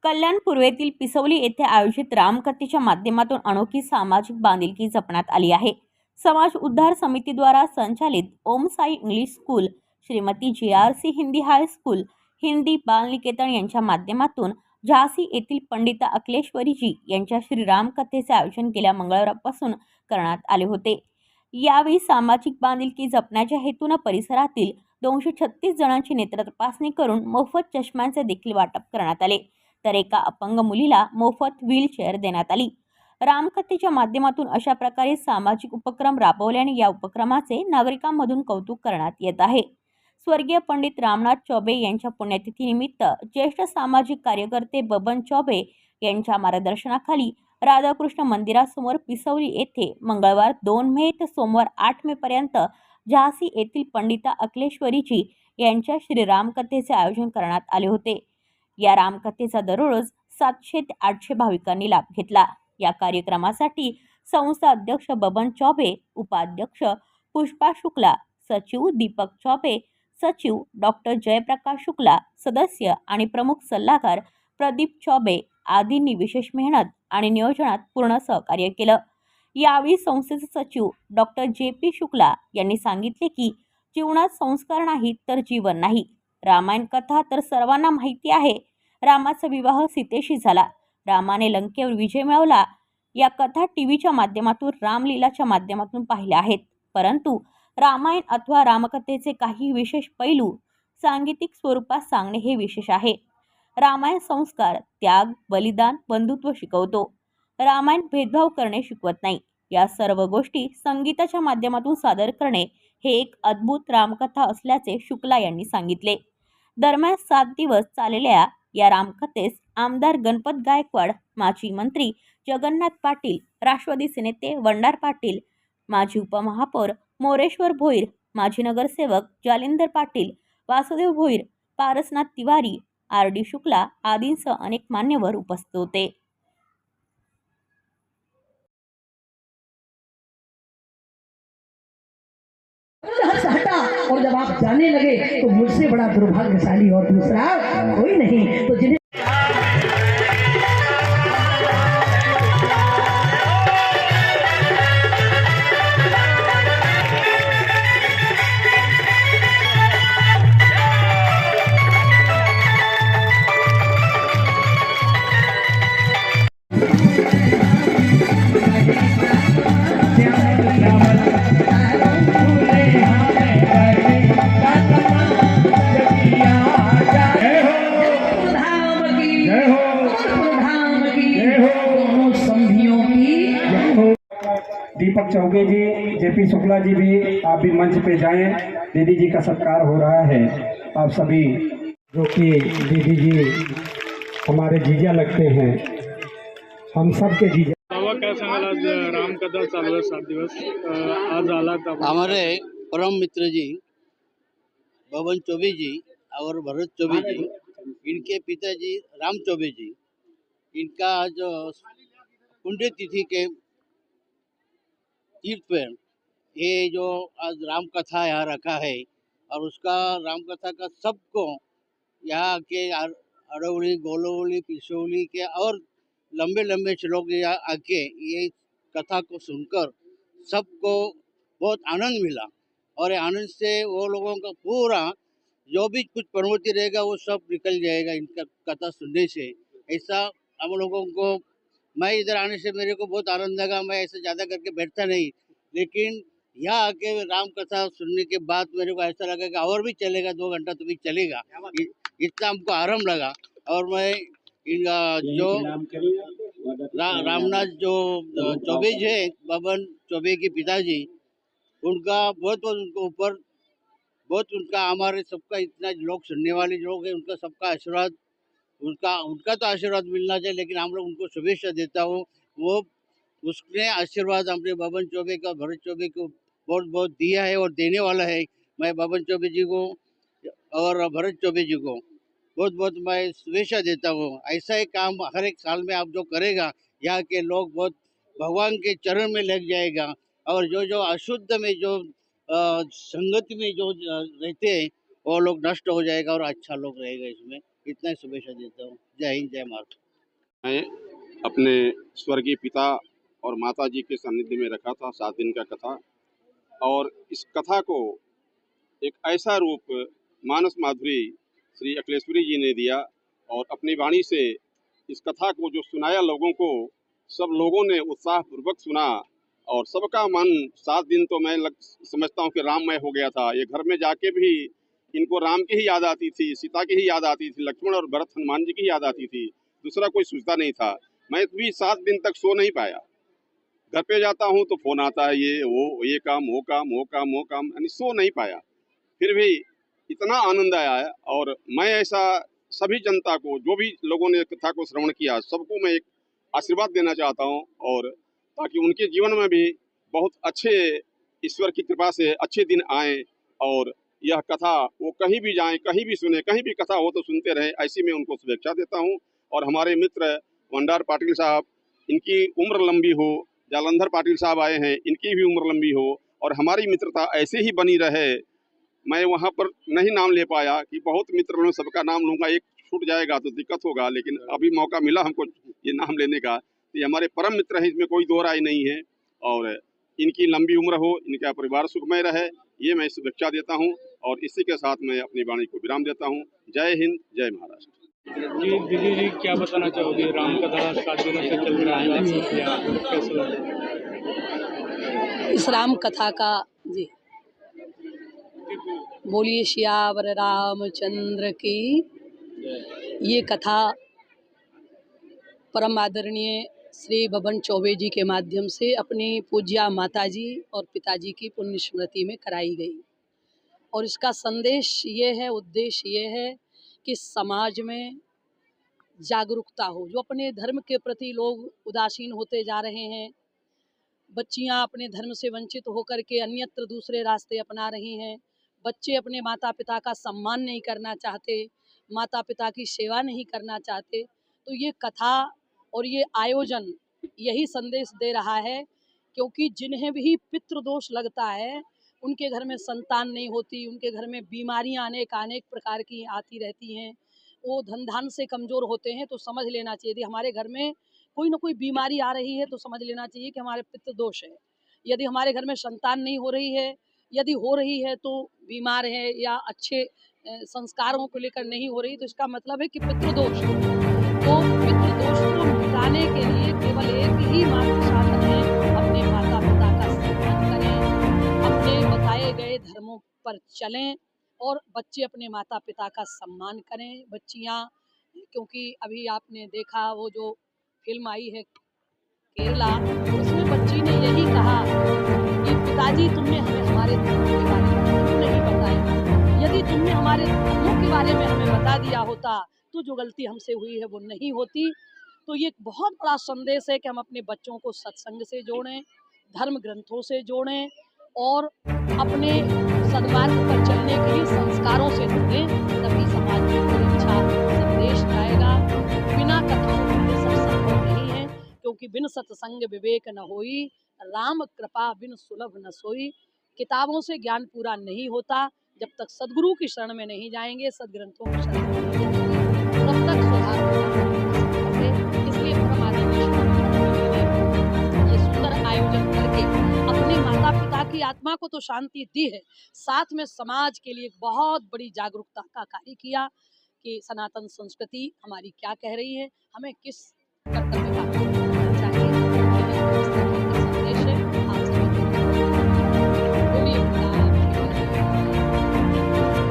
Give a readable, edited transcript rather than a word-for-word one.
कल्याण पूर्वेतील पिसवली येथे आयोजित रामकथेच्या माध्यमातून अनोखी सामाजिक बांधिलकी जपण्यात आली आहे। समाज उद्धार समितीद्वारा संचालित Om Sai English school, Shrimati JRC Hindi high school, Hindi Bal Niketan यांच्या माध्यमातून झाशी येथील पंडिता अखिलेश्वरीजी यांच्या श्रीराम कथेचे आयोजन गेल्या मंगळवारपासून करण्यात आले होते। यावेळी सामाजिक बांधिलकी जपण्याच्या हेतून परिसरातील 236 जणांची नेत्र तपासणी करून मोफत चष्म्यांचे देखील वाटप करण्यात आले, तर एका अपंग मुलीला मोफत व्हीलचेअर देण्यात आली। रामकथेच्या माध्यमातून अशा प्रकारे सामाजिक उपक्रम राबवल्याने या उपक्रमाचे नागरिकांमधून कौतुक करण्यात येत आहे। स्वर्गीय पंडित रामनाथ चौबे यांच्या पुण्यतिथीनिमित्त ज्येष्ठ सामाजिक कार्यकर्ते बबन चौबे यांच्या मार्गदर्शनाखाली राधाकृष्ण मंदिरासमोर पिसवली येथे मंगळवार 2 मे ते सोमवार 8 मे पर्यंत झाशी येथील पंडिता अखिलेश्वरीजी यांच्या श्रीरामकथेचे आयोजन करण्यात आले होते। या रामकथेचा दररोज 700 ते 800 भाविकांनी लाभ घेतला। या कार्यक्रमासाठी संस्था अध्यक्ष बबन चौबे, उपाध्यक्ष पुष्पा शुक्ला, सचिव दीपक चौबे, सचिव डॉक्टर जयप्रकाश शुक्ला, सदस्य आणि प्रमुख सल्लागार प्रदीप चौबे आदींनी विशेष मेहनत आणि नियोजनात पूर्ण सहकार्य केलं। यावेळी संस्थेचे सचिव डॉक्टर JP शुक्ला यांनी सांगितले की जीवनात संस्कार नाही तर जीवन नाही। रामायण कथा तर सर्वांना माहिती आहे। रामाचा विवाह सीतेशी झाला, रामाने लंकेवर विजय मिळवला। या कथा टीव्हीच्या माध्यमातून, रामलीलाच्या माध्यमातून पाहिल्या आहेत, परंतु रामायण अथवा रामकथेचे काही विशेष पैलू सांगीतिक स्वरूपात सांगणे हे विशेष आहे। रामायण संस्कार, त्याग, बलिदान, बंधुत्व शिकवतो। रामायण भेदभाव करणे शिकवत नाही। या सर्व गोष्टी संगीताच्या माध्यमातून सादर करणे हे एक अद्भुत रामकथा असल्याचे शुक्ला यांनी सांगितले। दरम्यान 7 दिवस चाललेल्या या रामकथेस आमदार गणपत गायकवाड, माजी मंत्री जगन्नाथ पाटील, राष्ट्रवादीचे नेते वंडार पाटील, माजी उपमहापौर मोरेश्वर भोईर, माजी नगरसेवक जालिंदर पाटील, वासुदेव भोईर, पारसनाथ तिवारी, RD शुक्ला आदींसह अनेक मान्यवर उपस्थित होते। और जब आप जाने लगे तो मुझसे बड़ा दुर्भाग्यशाली और दूसरा कोई नहीं। तो जिन्हें दीपक चौबे जी, JP शुक्ला जी भी, आप भी मंच पे जाएं। दीदी जी का सत्कार हो रहा है। आप सभी, जो कि दीदी जी हमारे जीजा लगते हैं, हम सब के जीजा। बाबा काय सांगाल, आज रामकथा चालू आहे 7 दिवस, आज आला था हमारे परम मित्र जी बबन चौबे जी और भरत चौबे जी, इनके पिताजी राम चौबे जी, इनका आज पुण्यतिथि के तीर्थ पर ये जो आज राम कथा यहाँ रखा है, और उसका राम कथा का सबको यहाँ के अरवली, गोलवली, पिसोली के और लंबे लंबे श्लोक यहाँ आके ये कथा को सुनकर सबको बहुत आनंद मिला। और आनंद से वो लोगों का पूरा जो भी कुछ प्रवृत्ति रहेगा वो सब निकल जाएगा इनका कथा सुनने से। ऐसा हम लोगों को, मैं इधर आने से मेरे को बहुत आनंद लगा। मैं ऐसे ज़्यादा करके बैठता नहीं, लेकिन यहाँ आके राम कथा सुनने के बाद मेरे को ऐसा लगा कि और भी चलेगा, 2 घंटा तो भी चलेगा, इतना हमको आराम लगा। और मैं इनका जो रामनाथ जो चौबे जी, बबन चौबे के पिताजी, उनका बहुत उनके ऊपर बहुत उनका, हमारे सबका इतना लोग सुनने वाले लोग हैं, उनका सबका आशीर्वाद, उनका तो आशीर्वाद मिलना चाहिए, लेकिन हम लोग उनको शुभेच्छा देता हूँ। वो उसने आशीर्वाद हमने बबन चौबे का, भरत चौबे को बहुत बहुत दिया है और देने वाला है। मैं बबन चौबे जी को और भरत चौबे जी को बहुत बहुत मैं शुभेच्छा देता हूँ। ऐसा ही काम हर एक साल में आप जो करेगा, यहाँ के लोग बहुत भगवान के चरण में लग जाएगा। और जो जो अशुद्ध में जो संगति में जो रहते हैं वो लोग नष्ट हो जाएगा और अच्छा लोग रहेगा इसमें। इतना ही शुभेच्छा देता हूँ। जय हिंद, जय महाराष्ट्र। मैं अपने स्वर्गीय पिता और माता जी के सानिध्य में रखा था 7 दिन का कथा, और इस कथा को एक ऐसा रूप मानस माधुरी श्री अखिलेश्वरी जी ने दिया, और अपनी वाणी से इस कथा को जो सुनाया लोगों को, सब लोगों ने उत्साहपूर्वक सुना, और सबका मन 7 दिन तो मैं समझता हूँ कि राममय हो गया था। ये घर में जाके भी इनको राम की ही याद आती थी, सीता की ही याद आती थी, लक्ष्मण और भरत हनुमान जी की याद आती थी, दूसरा कोई सोचता नहीं था। मैं भी 7 दिन तक सो नहीं पाया। घर पे जाता हूँ तो फोन आता है, ये काम वो काम वो काम वो काम, यानी सो नहीं पाया। फिर भी इतना आनंद आया है, और मैं ऐसा सभी जनता को, जो भी लोगों ने कथा को श्रवण किया, सबको मैं एक आशीर्वाद देना चाहता हूँ, और ताकि उनके जीवन में भी बहुत अच्छे, ईश्वर की कृपा से अच्छे दिन आएँ, और यह कथा वो कहीं भी जाएं, कहीं भी सुने, कहीं भी कथा हो तो सुनते रहें, ऐसी मैं उनको शुभेच्छा देता हूँ। और हमारे मित्र वंडार पाटिल साहब, इनकी उम्र लंबी हो, जालंधर पाटिल साहब आए हैं, इनकी भी उम्र लंबी हो, और हमारी मित्रता ऐसे ही बनी रहे। मैं वहाँ पर नहीं नाम ले पाया कि बहुत मित्र लोग, सबका नाम लूँगा, एक छूट जाएगा तो दिक्कत होगा, लेकिन अभी मौका मिला हमको ये नाम लेने का। तो ये हमारे परम मित्र हैं, इसमें कोई दो राय नहीं है, और इनकी लंबी उम्र हो, इनका परिवार सुखमय रहे, ये मैं शुभेच्छा देता हूँ। और इसी के साथ मैं अपनी वाणी को विराम देता हूँ। जय हिंद, जय महाराष्ट्र। जी दीदी जी, क्या बताना चाहोगे? राम कथा 7 दिनों से चल रहा है, कैसा लग रहा है? इस राम कथा का जी बोलिए सियावर रामचंद्र की। ये कथा परम आदरणीय श्री बबन चौबे जी के माध्यम से अपनी पूज्या माताजी और पिताजी की पुण्य स्मृति में कराई गई, और इसका संदेश ये है, उद्देश्य ये है कि समाज में जागरूकता हो। जो अपने धर्म के प्रति लोग उदासीन होते जा रहे हैं, बच्चियां अपने धर्म से वंचित होकर के अन्यत्र दूसरे रास्ते अपना रही हैं, बच्चे अपने माता पिता का सम्मान नहीं करना चाहते, माता पिता की सेवा नहीं करना चाहते, तो ये कथा और ये आयोजन यही संदेश दे रहा है। क्योंकि जिन्हें भी पितृदोष लगता है, उनके घर में संतान नहीं होती, उनके घर में बीमारियां अनेक प्रकार की आती रहती हैं, वो धन धान से कमज़ोर होते हैं, तो समझ लेना चाहिए यदि हमारे घर में कोई ना कोई बीमारी आ रही है तो समझ लेना चाहिए कि हमारे पितृदोष है। यदि हमारे घर में संतान नहीं हो रही है, यदि हो रही है तो बीमार है या अच्छे संस्कारों को लेकर नहीं हो रही, तो इसका मतलब है कि पितृदोष है। तो पितृदोष को मिटाने के लिए केवल एक ही मात्र साधन है, अपने माता पिता का सम्मान करें, अपने बताए गए धर्मों पर चलें, और बच्चे अपने माता पिता का सम्मान करें। बच्चियाँ, क्योंकि अभी आपने देखा वो जो फिल्म आई है केरला, उसमें बच्ची ने यही कहा कि पिताजी तुमने हमें हमारे धर्मों के बारे में क्यों नहीं बताया? यदि तुमने हमारे धर्मों के बारे में हमें बता दिया होता तो जो गलती हमसे हुई है वो नहीं होती। तो ये एक बहुत बड़ा संदेश है कि हम अपने बच्चों को सत्संग से जोड़ें, धर्म ग्रंथों से जोड़ें, और अपने सद्मार्ग पर चलने के लिए संस्कारों से जोड़ें, तभी समाज में कोई अच्छा संदेश जाएगा। बिना कथाओं के सब संभव नहीं है, क्योंकि बिन सत्संग विवेक न होई, राम कृपा बिन सुलभ न सोई। किताबों से ज्ञान पूरा नहीं होता, जब तक सदगुरु की शरण में नहीं जाएंगे, सदग्रंथों की शरण में नहीं जाएंगे, तब तक सुधार होना असंभव है। इसलिए परम आदरणीय ने ये सुंदर आयोजन करके अपने माता पिता की आत्मा को तो शांति दी है, साथ में समाज के लिए एक बहुत बड़ी जागरूकता का कार्य किया कि सनातन संस्कृति हमारी क्या कह रही है, हमें किस कर्तव्य का